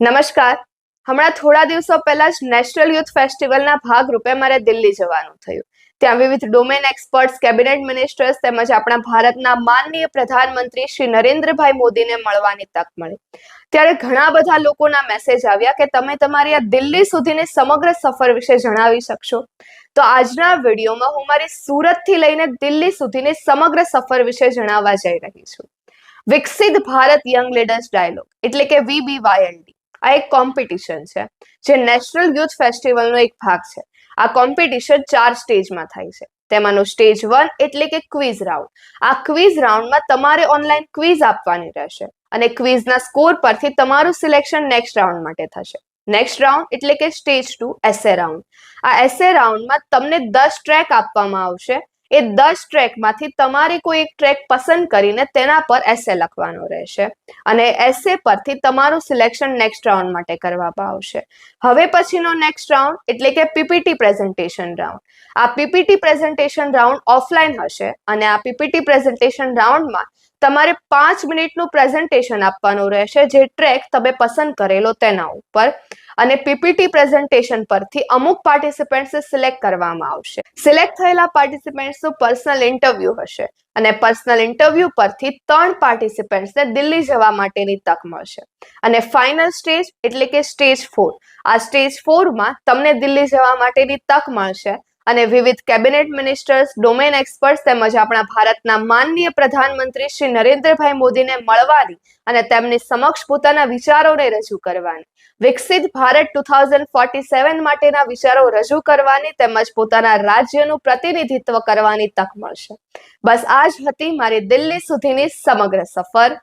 નમસ્કાર. હમણાં થોડા દિવસો પહેલા જ નેશનલ યુથ ફેસ્ટિવલના ભાગરૂપે મારે દિલ્હી જવાનું થયું. ત્યાં વિવિધ ડોમેન એક્સપર્ટ્સ, કેબિનેટ મિનિસ્ટર્સ તેમજ આપણા ભારતના માનનીય પ્રધાનમંત્રી શ્રી નરેન્દ્રભાઈ મોદીને મળવાની તક મળી. ત્યારે ઘણા બધા લોકોના મેસેજ આવ્યા કે તમે તમારી આ દિલ્હી સુધીની સમગ્ર સફર વિશે જણાવી શકશો. તો આજના વિડીયોમાં હું મારી સુરતથી લઈને દિલ્હી સુધીની સમગ્ર સફર વિશે જણાવવા જઈ રહી છું. વિકસિત ભારત યંગ લીડર્સ ડાયલોગ એટલે કે VBYLD આ એક કોમ્પિટિશન છે જે નેશનલ યુથ ફેસ્ટિવલનો એક ભાગ છે. આ કોમ્પિટિશન 4 સ્ટેજમાં થાય છે. તેમાંનો સ્ટેજ 1 એટલે કે ક્વિઝ રાઉન્ડ. આ ક્વિઝ રાઉન્ડમાં તમારે ઓનલાઈન ક્વિઝ આપવાની રહેશે અને ક્વિઝના સ્કોર પરથી તમારું સિલેક્શન નેક્સ્ટ રાઉન્ડ માટે થશે. નેક્સ્ટ રાઉન્ડ એટલે કે સ્ટેજ 2 એસે રાઉન્ડ. આ એસે રાઉન્ડમાં તમને 10 ટ્રેક આપવામાં આવશે. એ 10 ટ્રેકમાંથી તમારે કોઈ એક ટ્રેક પસંદ કરીને તેના પર એસે લખવાનો રહેશે અને એસે પરથી તમારું સિલેક્શન નેક્સ્ટ રાઉન્ડ માટે કરવામાં આવશે. હવે પછીનો નેક્સ્ટ રાઉન્ડ એટલે કે પીપીટી પ્રેઝન્ટેશન રાઉન્ડ. આ પીપીટી પ્રેઝન્ટેશન રાઉન્ડ ઓફલાઈન હશે અને આ પીપીટી પ્રેઝન્ટેશન રાઉન્ડમાં તમારે 5 મિનિટનું પ્રેઝન્ટેશન આપવાનું રહેશે જે ટ્રેક તમે પસંદ કરેલો તેના ઉપર. અને પીપીટી પ્રેઝન્ટેશન પરથી અમુક પાર્ટિસિપન્ટ્સને સિલેક્ટ કરવામાં આવશે. સિલેક્ટ થયેલા પાર્ટિસિપન્ટ્સનું પર્સનલ ઇન્ટરવ્યુ હશે અને પર્સનલ ઇન્ટરવ્યુ પરથી 3 પાર્ટિસિપન્ટ્સને દિલ્હી જવા માટેની તક મળશે. અને ફાઇનલ સ્ટેજ એટલે કે સ્ટેજ 4. આ સ્ટેજ 4માં તમને દિલ્હી જવા માટેની તક મળશે અને વિવિધ કેબિનેટ મિનિસ્ટર્સ, ડોમેન એક્સપર્ટ્સ તેમજ આપણા ભારતના માનનીય પ્રધાનમંત્રી શ્રી નરેન્દ્રભાઈ મોદીને મળવાની અને તેમની સમક્ષ પોતાના વિચારોને રજૂ કરવાની, વિકસિત ભારત 2047 માટેના વિચારો રજૂ કરવાની તેમજ પોતાના રાજ્યનું પ્રતિનિધિત્વ કરવાની તક મળશે. બસ આ જ હતી મારી દિલ્હી સુધીની સમગ્ર સફર.